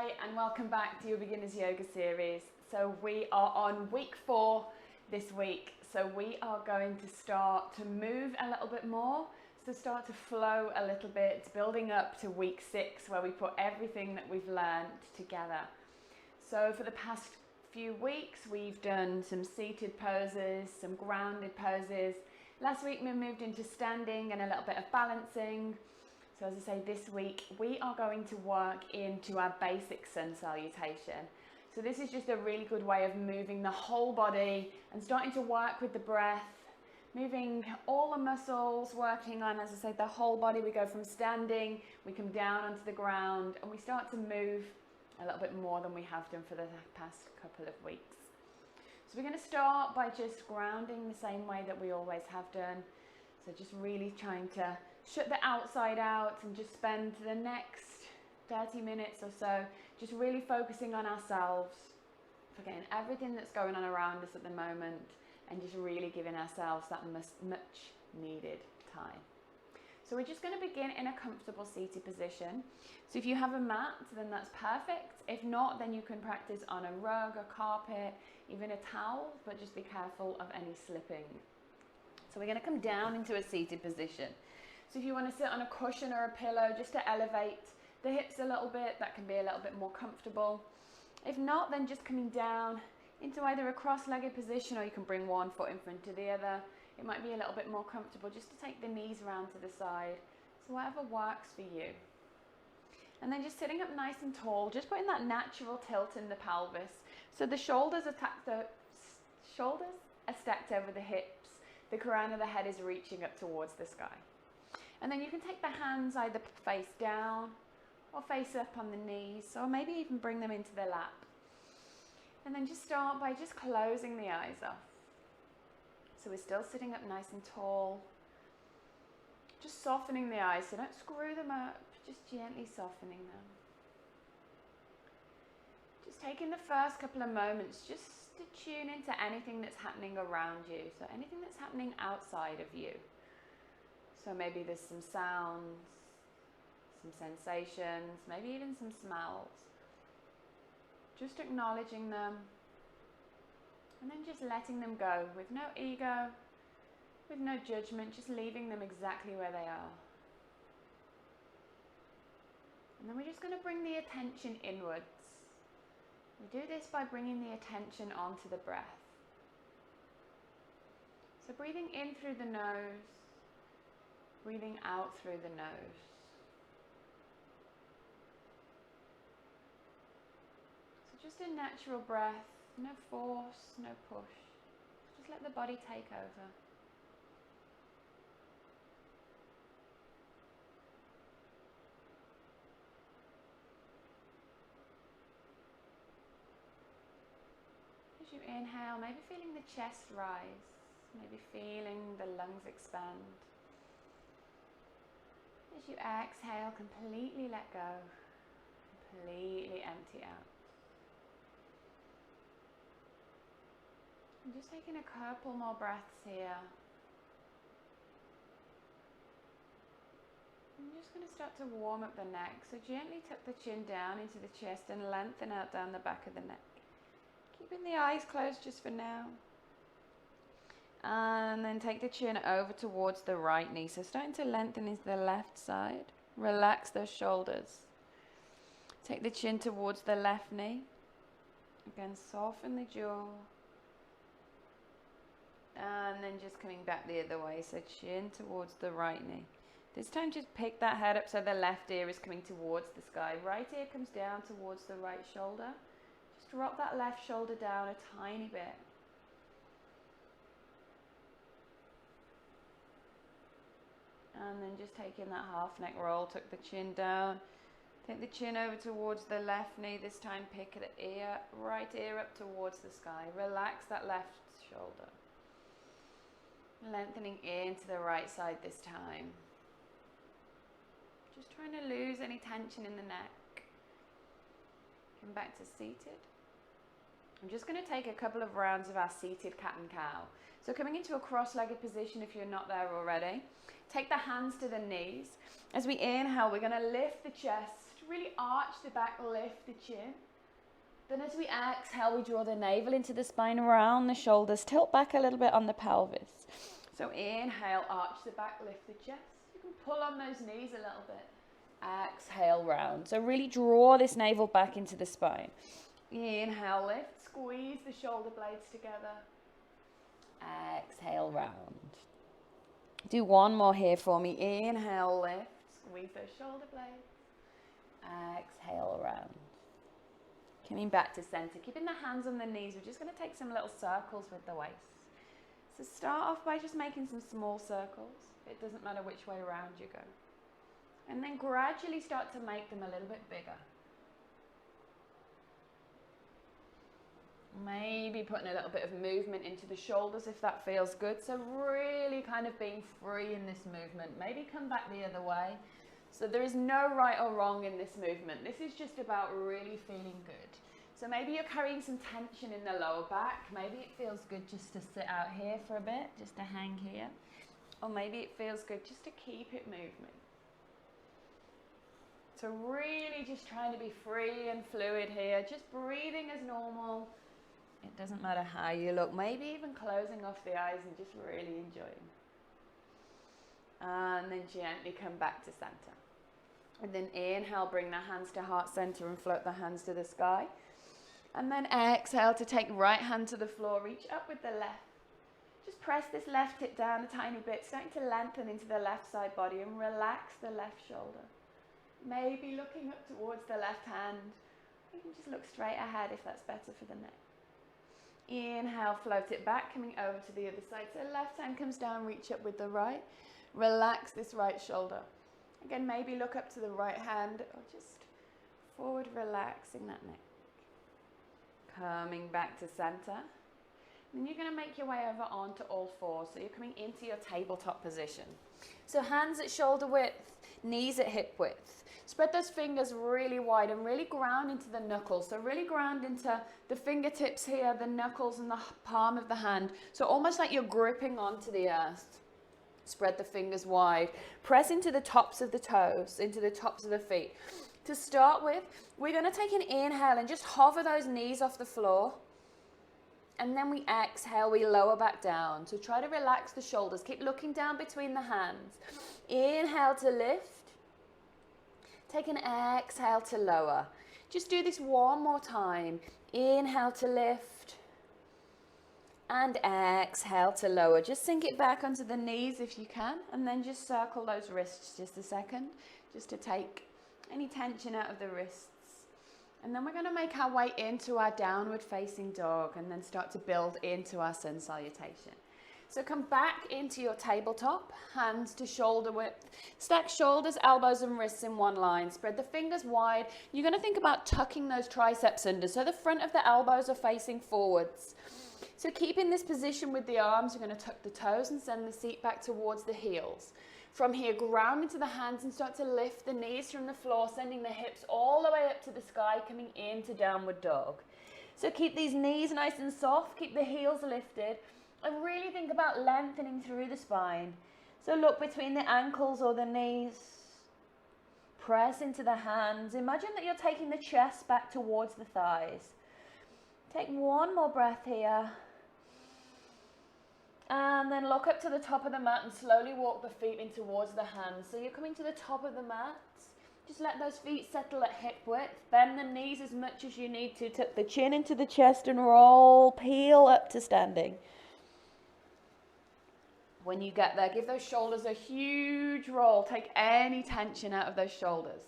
Hi and welcome back to your beginners yoga series. So we are on week 4 this week. So we are going to start to move a little bit more. So start to flow a little bit, building up to week 6 where we put everything that we've learned together. So for the past few weeks we've done some seated poses, some grounded poses. Last week we moved into standing and a little bit of balancing. So as I say, this week we are going to work into our basic sun salutation. So this is just a really good way of moving the whole body and starting to work with the breath, moving all the muscles, working on, as I say, the whole body. We go from standing, we come down onto the ground, and we start to move a little bit more than we have done for the past couple of weeks. So we're going to start by just grounding the same way that we always have done. So just really trying to shut the outside out and just spend the next 30 minutes or so just really focusing on ourselves, forgetting everything that's going on around us at the moment and just really giving ourselves that much needed time. So we're just going to begin in a comfortable seated position. So if you have a mat, then that's perfect. If not, then you can practice on a rug, a carpet, even a towel, but just be careful of any slipping. So we're going to come down into a seated position. So if you want to sit on a cushion or a pillow just to elevate the hips a little bit, that can be a little bit more comfortable. If not, then just coming down into either a cross-legged position, or you can bring one foot in front of the other. It might be a little bit more comfortable just to take the knees around to the side. So whatever works for you. And then just sitting up nice and tall, just putting that natural tilt in the pelvis. So the shoulders are stacked over the hips. The crown of the head is reaching up towards the sky. And then you can take the hands either face down or face up on the knees, or maybe even bring them into the lap. And then just start by just closing the eyes off. So we're still sitting up nice and tall. Just softening the eyes, so don't screw them up, just gently softening them. Just taking the first couple of moments just to tune into anything that's happening around you, so anything that's happening outside of you. So maybe there's some sounds, some sensations, maybe even some smells. Just acknowledging them and then just letting them go with no ego, with no judgment, just leaving them exactly where they are. And then we're just going to bring the attention inwards. We do this by bringing the attention onto the breath. So breathing in through the nose, breathing out through the nose. So just a natural breath, no force, no push. Just let the body take over. As you inhale, maybe feeling the chest rise, maybe feeling the lungs expand. As you exhale, completely let go, completely empty out. I'm just taking a couple more breaths here. I'm just going to start to warm up the neck, so gently tuck the chin down into the chest and lengthen out down the back of the neck. Keeping the eyes closed just for now. And then take the chin over towards the right knee. So starting to lengthen into the left side. Relax those shoulders. Take the chin towards the left knee. Again, soften the jaw. And then just coming back the other way. So chin towards the right knee. This time just pick that head up so the left ear is coming towards the sky. Right ear comes down towards the right shoulder. Just drop that left shoulder down a tiny bit. And then just taking that half neck roll, tuck the chin down. Take the chin over towards the left knee. This time pick the ear, right ear up towards the sky. Relax that left shoulder. Lengthening into the right side this time. Just trying to lose any tension in the neck. Come back to seated. I'm just going to take a couple of rounds of our seated cat and cow. So coming into a cross-legged position if you're not there already. Take the hands to the knees. As we inhale, we're going to lift the chest really arch the back, lift the chin. Then as we exhale, we draw the navel into the spine, around the shoulders, tilt back a little bit on the pelvis. So inhale, arch the back, lift the chest. You can pull on those knees a little bit. Exhale, round. So really draw this navel back into the spine. Inhale, lift, squeeze the shoulder blades together. Exhale, round. Do one more here for me. Inhale, lift, squeeze those shoulder blades. Exhale, round. Coming back to center, keeping the hands on the knees. We're just going to take some little circles with the waist. So start off by just making some small circles. It doesn't matter which way around you go. And then gradually start to make them a little bit bigger. Maybe putting a little bit of movement into the shoulders if that feels good. So really kind of being free in this movement. Maybe come back the other way. So there is no right or wrong in this movement. This is just about really feeling good. So maybe you're carrying some tension in the lower back. Maybe it feels good just to sit out here for a bit, just to hang here. Or maybe it feels good just to keep it moving. So really just trying to be free and fluid here. Just breathing as normal. It doesn't matter how you look. Maybe even closing off the eyes and just really enjoying. And then gently come back to center. And then inhale, bring the hands to heart center and float the hands to the sky. And then exhale to take right hand to the floor, reach up with the left. Just press this left hip down a tiny bit, starting to lengthen into the left side body and relax the left shoulder. Maybe looking up towards the left hand. You can just look straight ahead if that's better for the neck. Inhale, float it back, coming over to the other side. So left hand comes down, reach up with the right. Relax this right shoulder. Again, maybe look up to the right hand or just forward, relaxing that neck. Coming back to center. Then you're going to make your way over onto all fours. So you're coming into your tabletop position. So hands at shoulder width, knees at hip width. Spread those fingers really wide and really ground into the knuckles. So really ground into the fingertips here, the knuckles and the palm of the hand. So almost like you're gripping onto the earth. Spread the fingers wide. Press into the tops of the toes, into the tops of the feet. To start with, we're going to take an inhale and just hover those knees off the floor. And then we exhale, we lower back down. So try to relax the shoulders. Keep looking down between the hands. Inhale to lift. Take an exhale to lower. Just do this one more time. Inhale to lift. And exhale to lower. Just sink it back onto the knees if you can. And then just circle those wrists just a second. Just to take any tension out of the wrists. And then we're going to make our way into our downward facing dog and then start to build into our sun salutation. So come back into your tabletop, hands to shoulder width. Stack shoulders, elbows and wrists in one line. Spread the fingers wide. You're going to think about tucking those triceps under. So the front of the elbows are facing forwards. So keep in this position with the arms. You're going to tuck the toes and send the seat back towards the heels. From here, ground into the hands and start to lift the knees from the floor, sending the hips all the way up to the sky, coming into downward dog. So keep these knees nice and soft, keep the heels lifted, and really think about lengthening through the spine. So look between the ankles or the knees. Press into the hands. Imagine that you're taking the chest back towards the thighs. Take one more breath here. And then look up to the top of the mat and slowly walk the feet in towards the hands. So you're coming to the top of the mat. Just let those feet settle at hip width. Bend the knees as much as you need to. Tuck the chin into the chest and roll. Peel up to standing. When you get there, give those shoulders a huge roll. Take any tension out of those shoulders.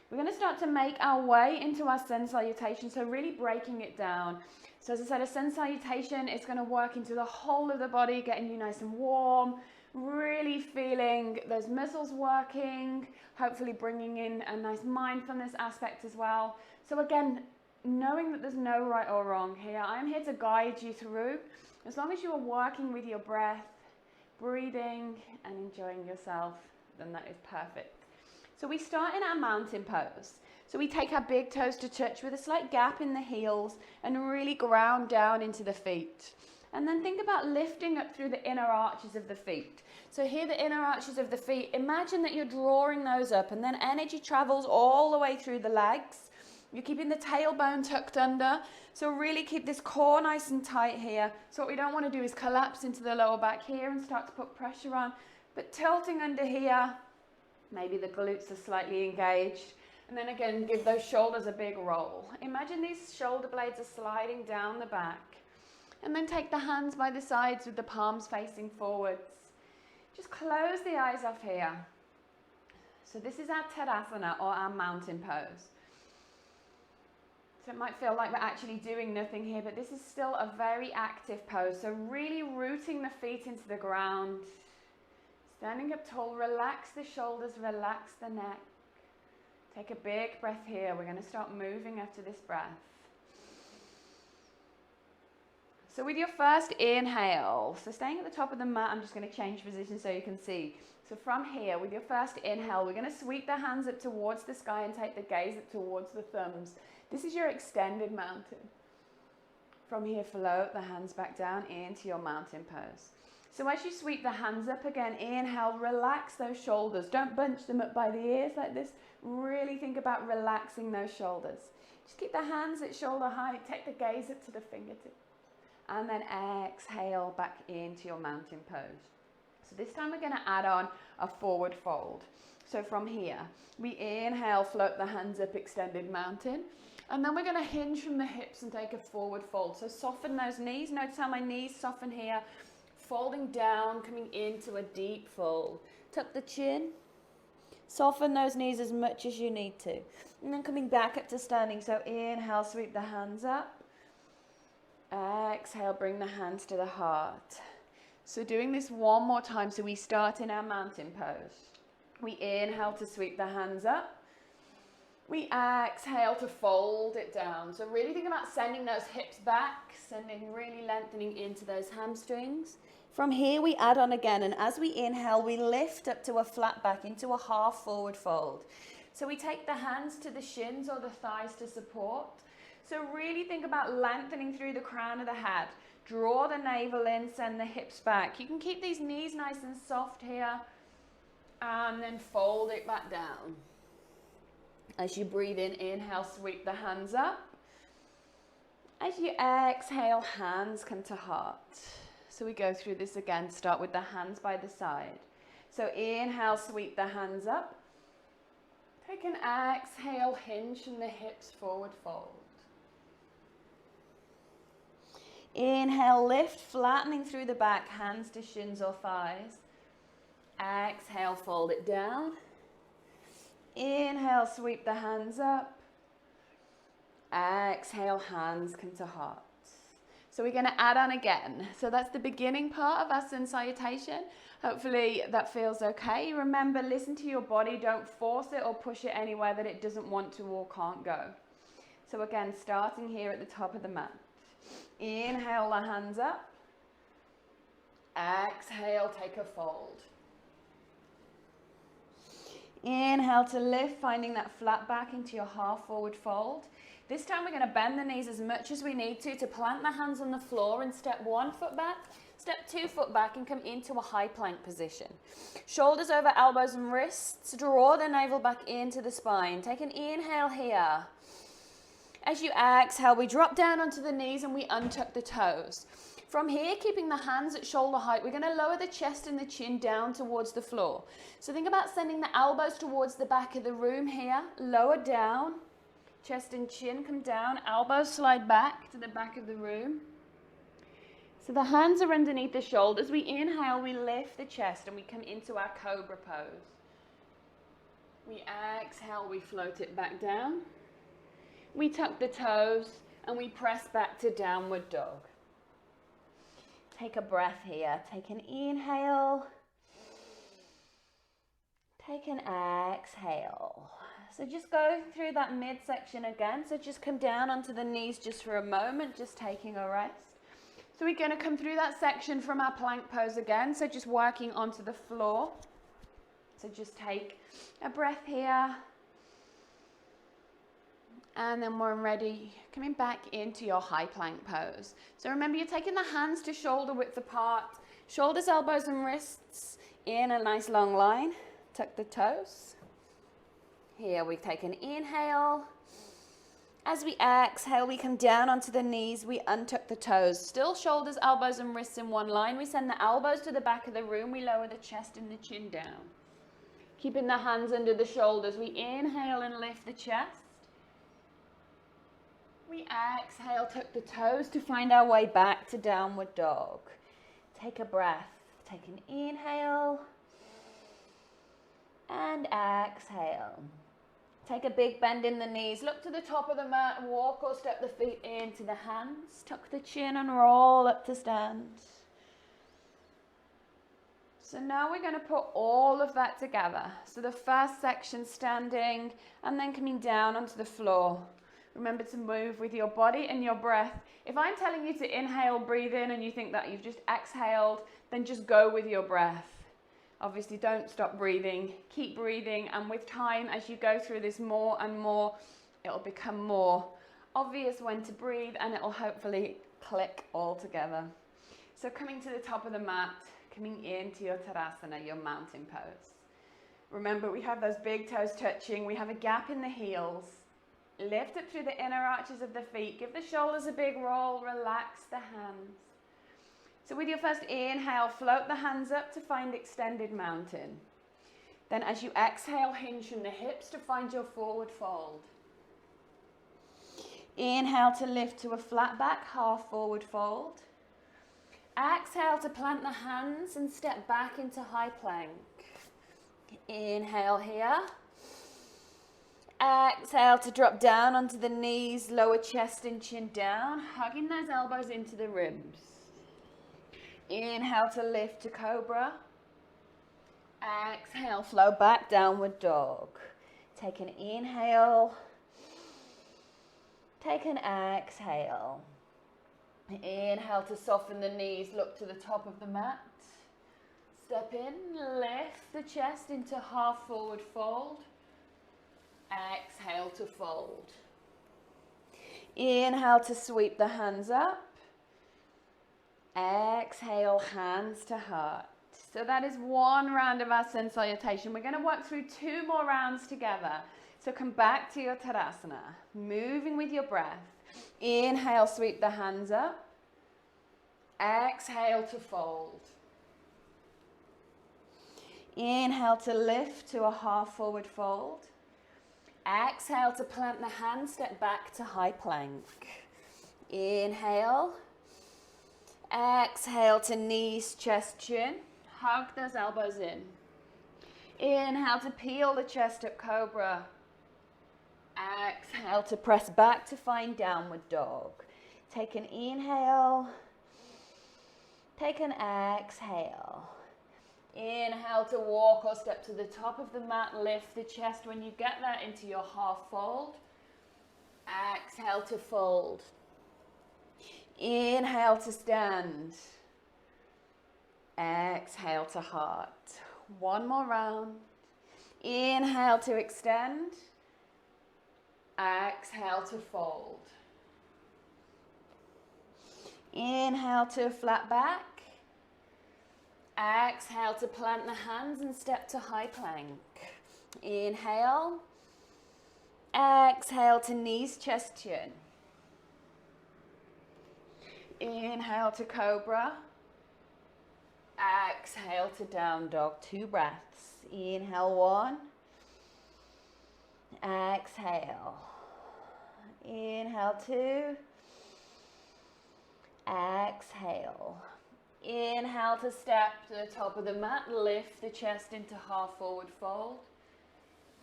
We're going to start to make our way into our sun salutation. So really breaking it down. So as I said, a sun salutation is going to work into the whole of the body, getting you nice and warm, really feeling those muscles working, hopefully bringing in a nice mindfulness aspect as well. So again, knowing that there's no right or wrong here, I'm here to guide you through. As long as you are working with your breath, breathing and enjoying yourself, then that is perfect. So we start in our mountain pose. So we take our big toes to touch with a slight gap in the heels and really ground down into the feet. And then think about lifting up through the inner arches of the feet. So here, the inner arches of the feet, imagine that you're drawing those up, and then energy travels all the way through the legs. You're keeping the tailbone tucked under. So really keep this core nice and tight here. So what we don't want to do is collapse into the lower back here and start to put pressure on. But tilting under here, maybe the glutes are slightly engaged. And then again, give those shoulders a big roll. Imagine these shoulder blades are sliding down the back. And then take the hands by the sides with the palms facing forwards. Just close the eyes off here. So this is our Tadasana, or our mountain pose. So it might feel like we're actually doing nothing here, but this is still a very active pose. So really rooting the feet into the ground. Standing up tall, relax the shoulders, relax the neck. Take a big breath here. We're going to start moving after this breath. So with your first inhale, so staying at the top of the mat, I'm just going to change position so you can see. So from here, with your first inhale, we're going to sweep the hands up towards the sky and take the gaze up towards the thumbs. This is your extended mountain. From here, float the hands back down into your mountain pose. So as you sweep the hands up again, inhale, relax those shoulders. Don't bunch them up by the ears like this. Really think about relaxing those shoulders. Just keep the hands at shoulder height. Take the gaze up to the fingertips. And then exhale back into your mountain pose. So this time we're going to add on a forward fold. So from here, we inhale, float the hands up, extended mountain. And then we're going to hinge from the hips and take a forward fold. So soften those knees. Notice how my knees soften here. Folding down, coming into a deep fold. Tuck the chin. Soften those knees as much as you need to. And then coming back up to standing. So inhale, sweep the hands up. Exhale, bring the hands to the heart. So doing this one more time. So we start in our mountain pose. We inhale to sweep the hands up. We exhale to fold it down. So really think about sending those hips back, really lengthening into those hamstrings. From here, we add on again. And as we inhale, we lift up to a flat back, into a half forward fold. So we take the hands to the shins or the thighs to support. So really think about lengthening through the crown of the head. Draw the navel in, send the hips back. You can keep these knees nice and soft here. And then fold it back down. As you breathe in, inhale, sweep the hands up. As you exhale, hands come to heart. So we go through this again. Start with the hands by the side. So inhale, sweep the hands up. Take an exhale, hinge from the hips, forward fold. Inhale, lift, flattening through the back, hands to shins or thighs. Exhale, fold it down. Inhale, sweep the hands up. Exhale, hands come to heart. So we're going to add on again. So that's the beginning part of our sun salutation. Hopefully that feels okay. Remember, listen to your body. Don't force it or push it anywhere that it doesn't want to or can't go. So again, starting here at the top of the mat. Inhale the hands up. Exhale, take a fold. Inhale to lift, finding that flat back into your half forward fold. This time we're going to bend the knees as much as we need to plant the hands on the floor and step 1 foot back, step 2 foot back and come into a high plank position. Shoulders over elbows and wrists, draw the navel back into the spine. Take an inhale here. As you exhale, we drop down onto the knees and we untuck the toes. From here, keeping the hands at shoulder height, we're going to lower the chest and the chin down towards the floor. So think about sending the elbows towards the back of the room here. Lower down, chest and chin come down, elbows slide back to the back of the room. So the hands are underneath the shoulders. We inhale, we lift the chest and we come into our cobra pose. We exhale, we float it back down. We tuck the toes and we press back to downward dog. Take a breath here. Take an inhale. Take an exhale. So just go through that midsection again. So just come down onto the knees just for a moment, just taking a rest. So we're going to come through that section from our plank pose again. So just working onto the floor. So just take a breath here. And then when ready, coming back into your high plank pose. So remember, you're taking the hands to shoulder width apart, shoulders, elbows and wrists in a nice long line. Tuck the toes. Here we take an inhale. As we exhale, we come down onto the knees, we untuck the toes. Still shoulders, elbows and wrists in one line. We send the elbows to the back of the room. We lower the chest and the chin down. Keeping the hands under the shoulders. We inhale and lift the chest. We exhale, tuck the toes to find our way back to downward dog. Take a breath. Take an inhale and exhale. Take a big bend in the knees. Look to the top of the mat. Walk or step the feet into the hands. Tuck the chin and roll up to stand. So now we're going to put all of that together. So the first section standing and then coming down onto the floor. Remember to move with your body and your breath. If I'm telling you to inhale, breathe in, and you think that you've just exhaled, then just go with your breath. Obviously, don't stop breathing. Keep breathing, and with time, as you go through this more and more, it'll become more obvious when to breathe, and it'll hopefully click all together. So coming to the top of the mat, coming into your Tadasana, your mountain pose. Remember, we have those big toes touching. We have a gap in the heels. Lift up through the inner arches of the feet. Give the shoulders a big roll. Relax the hands. So with your first inhale, float the hands up to find extended mountain. Then as you exhale, hinge from the hips to find your forward fold. Inhale to lift to a flat back, half forward fold. Exhale to plant the hands and step back into high plank. Inhale here. Exhale to drop down onto the knees, lower chest and chin down, hugging those elbows into the ribs. Inhale to lift to cobra. Exhale, flow back, downward dog. Take an inhale. Take an exhale. Inhale to soften the knees, look to the top of the mat. Step in, lift the chest into half forward fold. Exhale to fold. Inhale to sweep the hands up. Exhale, hands to heart. So that is one round of our sun salutation. We're going to work through two more rounds together. So come back to your Tadasana, moving with your breath. Inhale, sweep the hands up. Exhale to fold. Inhale to lift to a half forward fold. Exhale to plant the hands, step back to high plank. Inhale. Exhale to knees, chest, chin. Hug those elbows in. Inhale to peel the chest up, cobra. Exhale to press back to find downward dog. Take an inhale. Take an exhale. Inhale to walk or step to the top of the mat. Lift the chest when you get there into your half fold. Exhale to fold. Inhale to stand. Exhale to heart. One more round. Inhale to extend. Exhale to fold. Inhale to flat back. Exhale to plant the hands and step to high plank. Inhale. Exhale to knees, chest, chin. Inhale to cobra. Exhale to down dog. 2 breaths. Inhale 1. Exhale. Inhale 2. Exhale. Inhale to step to the top of the mat. Lift the chest into half forward fold.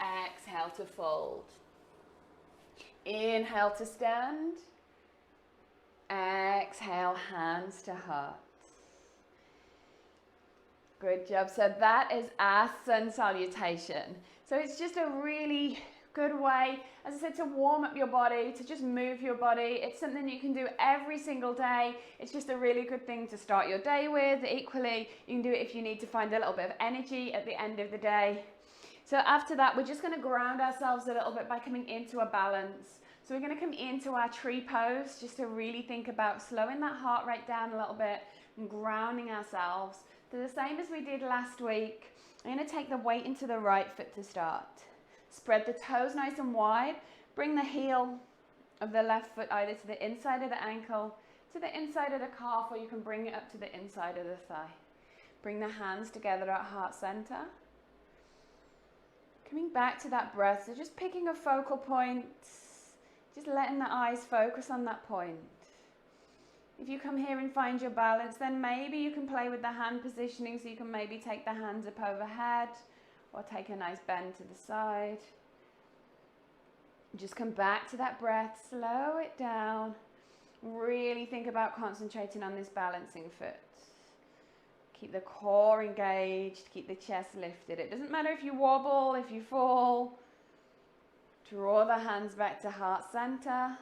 Exhale to fold. Inhale to stand. Exhale, hands to heart. Good job. So that is our sun salutation. So it's just a really good way, as I said, to warm up your body, to just move your body. It's something you can do every single day. It's just a really good thing to start your day with. Equally, you can do it if you need to find a little bit of energy at the end of the day. So after that, we're just going to ground ourselves a little bit by coming into a balance. So we're going to come into our tree pose just to really think about slowing that heart rate down a little bit and grounding ourselves. So the same as we did last week, I'm going to take the weight into the right foot to start. Spread the toes nice and wide. Bring the heel of the left foot either to the inside of the ankle, to the inside of the calf, or you can bring it up to the inside of the thigh. Bring the hands together at heart center. Coming back to that breath, so just picking a focal point, just letting the eyes focus on that point. If you come here and find your balance, then maybe you can play with the hand positioning, so you can maybe take the hands up overhead or take a nice bend to the side. Just come back to that breath, slow it down. Really think about concentrating on this balancing foot. Keep the core engaged, keep the chest lifted. It doesn't matter if you wobble, if you fall. Draw the hands back to heart center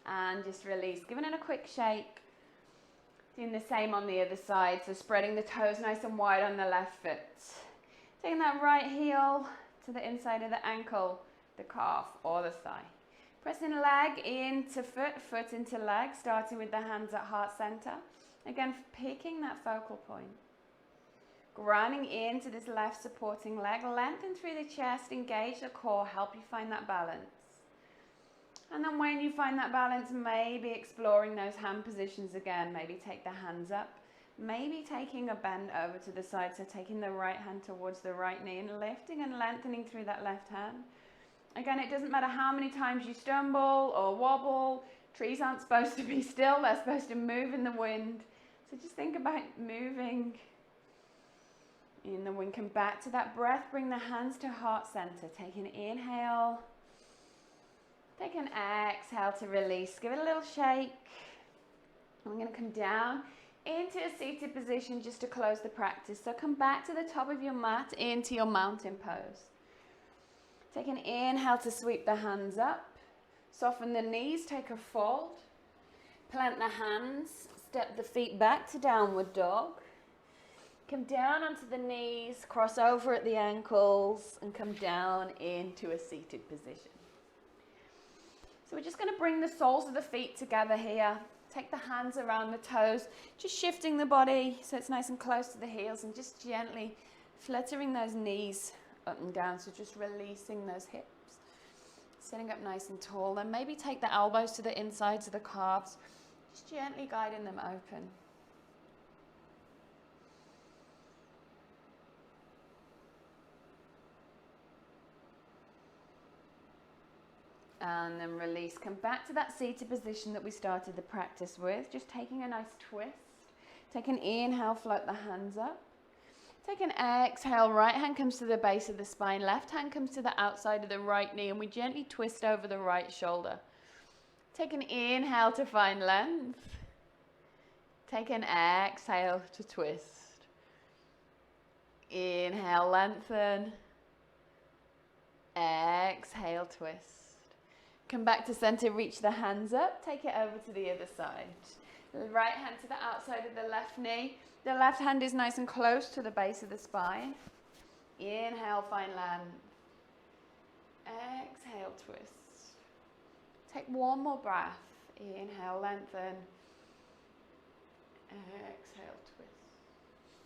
and just release. Giving it a quick shake. Doing the same on the other side. So spreading the toes nice and wide on the left foot. Taking that right heel to the inside of the ankle, the calf or the thigh. Pressing leg into foot, foot into leg, starting with the hands at heart center. Again, picking that focal point. Grounding into this left supporting leg. Lengthen through the chest, engage the core, help you find that balance. And then when you find that balance, maybe exploring those hand positions again. Maybe take the hands up. Maybe taking a bend over to the side, so taking the right hand towards the right knee and lifting and lengthening through that left hand. Again, it doesn't matter how many times you stumble or wobble. Trees aren't supposed to be still, they're supposed to move in the wind. So just think about moving in the wind. Come back to that breath, bring the hands to heart center. Take an inhale. Take an exhale to release. Give it a little shake. I'm going to come down into a seated position just to close the practice. So come back to the top of your mat into your mountain pose. Take an inhale to sweep the hands up. Soften the knees, take a fold. Plant the hands, step the feet back to downward dog. Come down onto the knees, cross over at the ankles and come down into a seated position. So we're just going to bring the soles of the feet together here. Take the hands around the toes, just shifting the body so it's nice and close to the heels and just gently fluttering those knees up and down. So just releasing those hips, sitting up nice and tall. Then maybe take the elbows to the insides of the calves, just gently guiding them open. And then release. Come back to that seated position that we started the practice with. Just taking a nice twist. Take an inhale, float the hands up. Take an exhale, right hand comes to the base of the spine, left hand comes to the outside of the right knee, and we gently twist over the right shoulder. Take an inhale to find length. Take an exhale to twist. Inhale, lengthen. Exhale, twist. Come back to center, reach the hands up, take it over to the other side. The right hand to the outside of the left knee. The left hand is nice and close to the base of the spine. Inhale, find length. Exhale, twist. Take one more breath. Inhale, lengthen. Exhale, twist.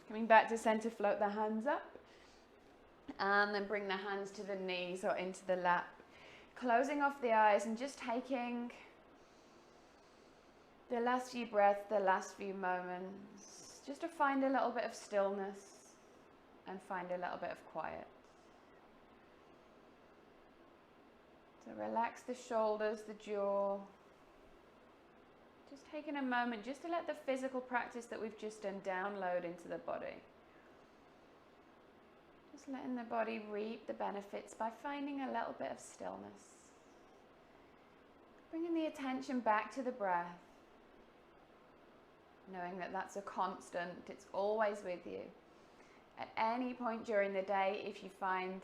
Coming back to center, float the hands up. And then bring the hands to the knees or into the lap. Closing off the eyes and just taking the last few breaths, the last few moments, just to find a little bit of stillness and find a little bit of quiet. So relax the shoulders, the jaw. Just taking a moment just to let the physical practice that we've just done download into the body. Just letting the body reap the benefits by finding a little bit of stillness. Bringing the attention back to the breath. Knowing that that's a constant, it's always with you. At any point during the day, if you find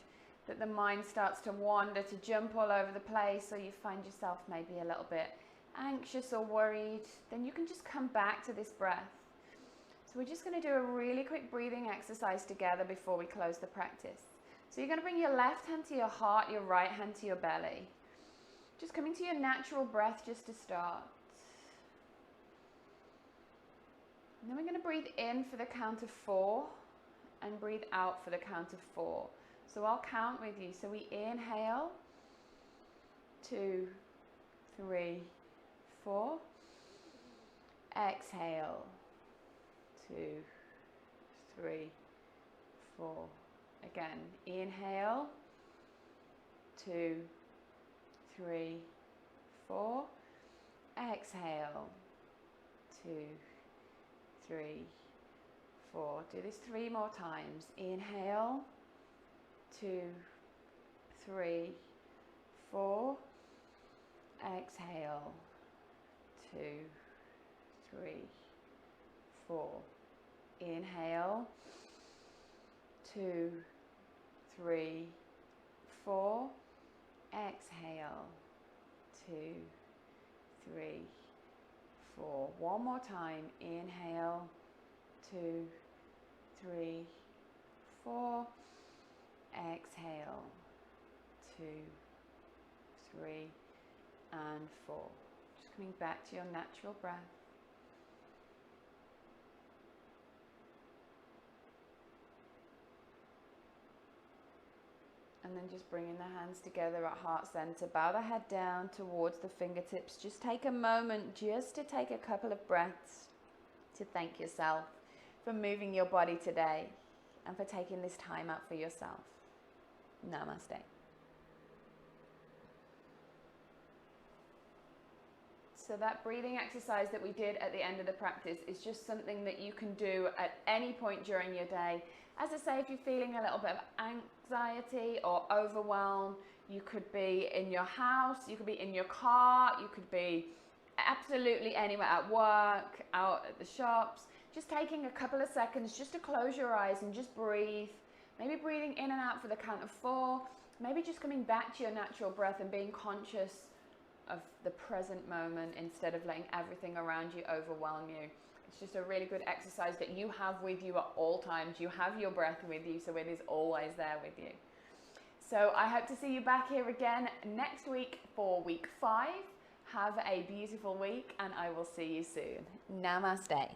that the mind starts to wander, to jump all over the place, or you find yourself maybe a little bit anxious or worried, then you can just come back to this breath. So we're just going to do a really quick breathing exercise together before we close the practice. So you're going to bring your left hand to your heart, your right hand to your belly. Just coming to your natural breath just to start. And then we're going to breathe in for the count of 4 and breathe out for the count of 4. So I'll count with you. So we inhale, 2, 3, 4. Exhale, 2, 3, 4. Again, inhale, 2, 3, 4. Exhale, 2, 3, 4. Do this 3 more times. Inhale, 2, 3, 4. Exhale, 2, 3, 4. Inhale, 2, 3, 4. Exhale, 2, 3, 4. One more time. Inhale, 2, 3, 4. Exhale, 2, 3, and 4. Just coming back to your natural breath. And then just bringing the hands together at heart center. Bow the head down towards the fingertips. Just take a moment just to take a couple of breaths to thank yourself for moving your body today and for taking this time out for yourself. Namaste. So that breathing exercise that we did at the end of the practice is just something that you can do at any point during your day. As I say, if you're feeling a little bit of anxiety or overwhelm, you could be in your house, you could be in your car, you could be absolutely anywhere, at work, out at the shops. Just taking a couple of seconds just to close your eyes and just breathe. Maybe breathing in and out for the count of 4. Maybe just coming back to your natural breath and being conscious of the present moment instead of letting everything around you overwhelm you. It's just a really good exercise that you have with you at all times. You have your breath with you, so it is always there with you. So I hope to see you back here again next week for week 5. Have a beautiful week and I will see you soon. Namaste.